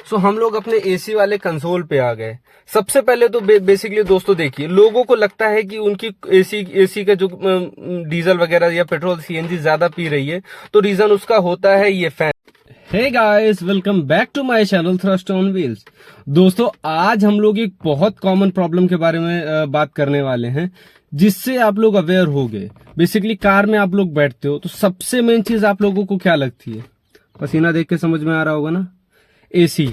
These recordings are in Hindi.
सो हम लोग अपने एसी वाले कंसोल पे आ गए। सबसे पहले तो बेसिकली दोस्तों देखिए, लोगों को लगता है कि उनकी एसी का जो डीजल वगैरह या पेट्रोल सीएनजी ज्यादा पी रही है, तो रीजन उसका होता है ये fan. Hey guys, welcome back to my channel thrust on wheels. दोस्तों आज हम लोग एक बहुत कॉमन प्रॉब्लम के बारे में बात करने वाले हैं, जिससे आप लोग अवेयर हो गए। बेसिकली कार में आप लोग बैठते हो तो सबसे मेन चीज आप लोगों को क्या लगती है? पसीना देख के समझ में आ रहा होगा ना, एसी।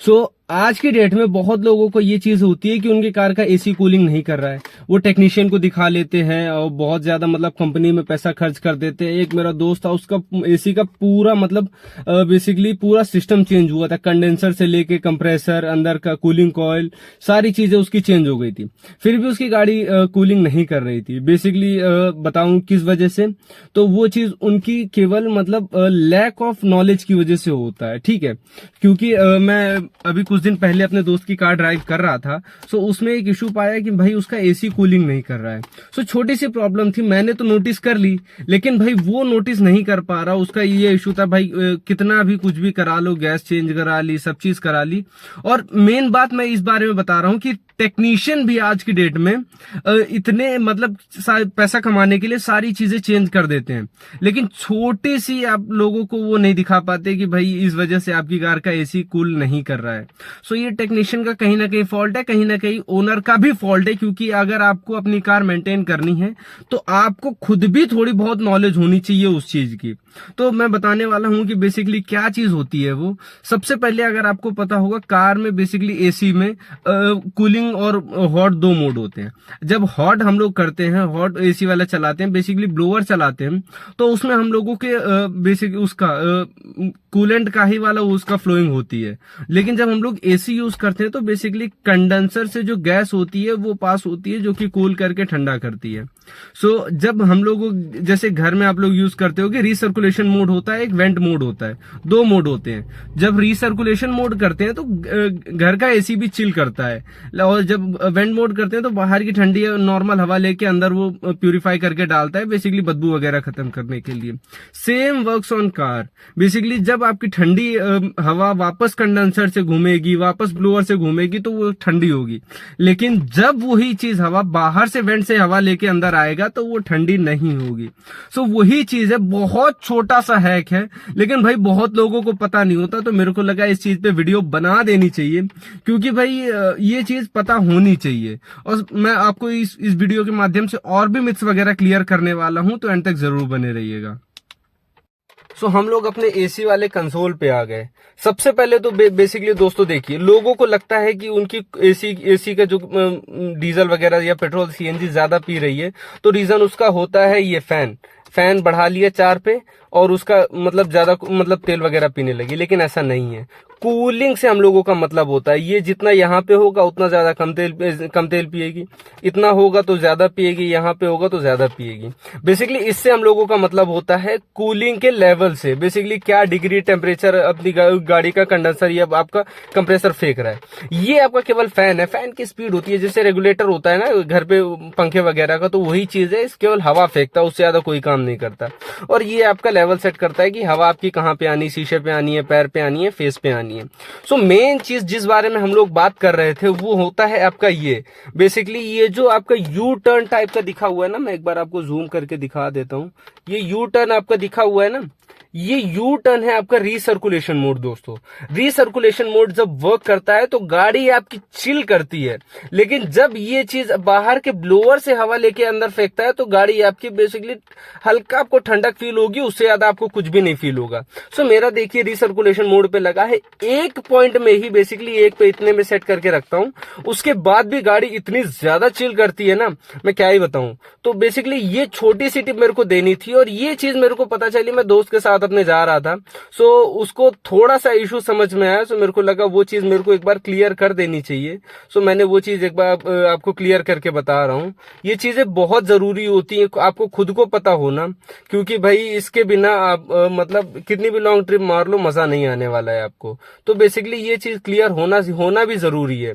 सो आज की डेट में बहुत लोगों को ये चीज होती है कि उनकी कार का एसी कूलिंग नहीं कर रहा है। वो टेक्नीशियन को दिखा लेते हैं और बहुत ज्यादा मतलब कंपनी में पैसा खर्च कर देते हैं। एक मेरा दोस्त था, उसका एसी का पूरा मतलब बेसिकली पूरा सिस्टम चेंज हुआ था, कंडेंसर से लेके कंप्रेसर, अंदर का कूलिंग कॉइल, सारी चीजें उसकी चेंज हो गई थी। फिर भी उसकी गाड़ी कूलिंग नहीं कर रही थी। बेसिकली बताऊं किस वजह से, तो वो चीज उनकी केवल मतलब लैक ऑफ नॉलेज की वजह से होता है। ठीक है, क्योंकि मैं अभी कुछ दिन पहले अपने दोस्त की कार ड्राइव कर रहा था। सो उसमें एक इशू पाया कि भाई उसका एसी कूलिंग नहीं कर रहा है। सो छोटी सी प्रॉब्लम थी, मैंने तो नोटिस कर ली, लेकिन भाई वो नोटिस नहीं कर पा रहा। उसका ये इशू था भाई, कितना भी कुछ भी करा लो, गैस चेंज करा ली, सब चीज करा ली। और मेन बात मैं इस बारे में बता रहा हूं कि टेक्नीशियन भी आज की डेट में इतने मतलब पैसा कमाने के लिए सारी चीजें चेंज कर देते हैं, लेकिन छोटी सी आप लोगों को वो नहीं दिखा पाते कि भाई इस वजह से आपकी कार का एसी कूल नहीं कर रहा है। सो ये टेक्नीशियन का कहीं ना कहीं फॉल्ट है, कहीं ना कहीं ओनर का भी फॉल्ट है, क्योंकि अगर आपको अपनी कार मेंटेन करनी है तो आपको खुद भी थोड़ी बहुत नॉलेज होनी चाहिए उस चीज की। तो मैं बताने वाला हूं कि बेसिकली क्या चीज होती है वो। सबसे पहले अगर आपको पता होगा, कार में बेसिकली एसी में कूलिंग और हॉट दो मोड होते हैं। जब हॉट हम लोग करते हैं, हॉट एसी वाला चलाते हैं, बेसिकली ब्लोअर चलाते हैं, तो उसमें हम लोगों के बेसिक उसका कूलेंट का ही वाला उसका फ्लोइंग होती है। लेकिन जब हम लोग एसी यूज करते हैं तो बेसिकली कंडेंसर से जो गैस होती है वो पास होती है, जो कि कूल करके ठंडा करती है। सो जब हम लोग जैसे घर में आप लोग यूज करते हो कि रिसर्कुलेशन मोड होता है, एक वेंट मोड होता है, दो मोड होते हैं। जब रिसर्कुलेशन मोड करते हैं तो घर का एसी भी चिल करता है, और जब वेंट मोड करते हैं तो बाहर की ठंडी नॉर्मल हवा लेके अंदर वो प्यूरिफाई करके डालता है, बेसिकली बदबू वगैरह खत्म करने के लिए। Same works on car. Basically जब आपकी ठंडी हवा वापस कंडेंसर से घूमेगी, वापस ब्लोअर से घूमेगी, तो वो ठंडी होगी। लेकिन जब वही चीज हवा बाहर से वेंट से हवा लेके अंदर आएगा तो वो ठंडी नहीं होगी। सो वही चीज है, बहुत छोटा सा हैक है, लेकिन भाई बहुत लोगों को पता नहीं होता। तो मेरे को लगा इस चीज पे वीडियो बना देनी चाहिए, क्योंकि भाई ये चीज पता होनी चाहिए। और मैं आपको इस वीडियो के माध्यम से और भी मिथ्स वगैरह क्लियर करने वाला हूं, तो एंड तक जरूर बने रहिएगा। सो हम लोग अपने एसी वाले कंसोल पे आ गए। सबसे पहले तो बेसिकली दोस्तों देखिए, लोगों को लगता है कि उनकी एसी का जो डीजल वगैरह या पेट्रोल सीएनजी ज्यादा पी रही है, तो रीजन उसका होता है ये फैन बढ़ा लिया 4 पे, और उसका मतलब ज्यादा मतलब तेल वगैरह पीने लगी। लेकिन ऐसा नहीं है, कूलिंग से हम लोगों का मतलब होता है ये जितना यहाँ पे होगा उतना ज्यादा कम तेल पिएगी, इतना होगा तो ज्यादा पिएगी, यहाँ पे होगा तो ज्यादा पिएगी। बेसिकली इससे हम लोगों का मतलब होता है कूलिंग के लेवल से। बेसिकली क्या डिग्री टेम्परेचर अपनी गाड़ी का कंडेंसर या आपका कंप्रेसर फेंक रहा है, ये आपका केवल फैन है। फैन की स्पीड होती है, जैसे रेगुलेटर होता है ना घर पे पंखे वगैरह का, तो वही चीज है, केवल हवा फेंकता है, उससे ज्यादा कोई काम नहीं करता। और ये आपका लेवल सेट करता है कि हवा आपकी कहाँ पे आनी, शीशे पे आनी है, पैर पे आनी है, फेस पे आनी है। सो मेन चीज जिस बारे में हम लोग बात कर रहे थे वो होता है आपका ये। बेसिकली ये जो आपका यू टर्न टाइप का दिखा हुआ है ना, मैं एक बार आपको जूम करके दिखा देता हूं। ये यू टर्न आपका दिखा हुआ है ना, ये यू टर्न है आपका रिसर्कुलेशन मोड। दोस्तों रिसर्कुलेशन मोड जब वर्क करता है तो गाड़ी आपकी चिल करती है, लेकिन जब ये चीज बाहर के ब्लोअर से हवा लेके अंदर फेंकता है तो गाड़ी आपकी बेसिकली हल्का आपको ठंडक फील होगी, उससे ज्यादा आपको कुछ भी नहीं फील होगा। सो मेरा देखिए रिसर्कुलेशन मोड पे लगा है, एक पॉइंट में ही बेसिकली एक पे इतने में सेट करके रखता हूं, उसके बाद भी गाड़ी इतनी ज्यादा चिल करती है ना, मैं क्या ही बताऊं। तो बेसिकली ये छोटी सी टिप मेरे को देनी थी, और ये चीज मेरे को पता चली, मैं दोस्त के साथ अपने जा रहा था। सो उसको थोड़ा सा इशू समझ में आया, सो मेरे को लगा वो चीज मेरे को एक बार क्लियर कर देनी चाहिए। सो मैंने वो चीज एक बार आपको क्लियर करके बता रहा हूँ। ये चीजें बहुत जरूरी होती है, आपको खुद को पता होना, क्योंकि भाई इसके बिना आप मतलब कितनी भी लॉन्ग ट्रिप मार लो, मजा नहीं आने वाला है आपको। तो बेसिकली ये चीज क्लियर होना भी जरूरी है।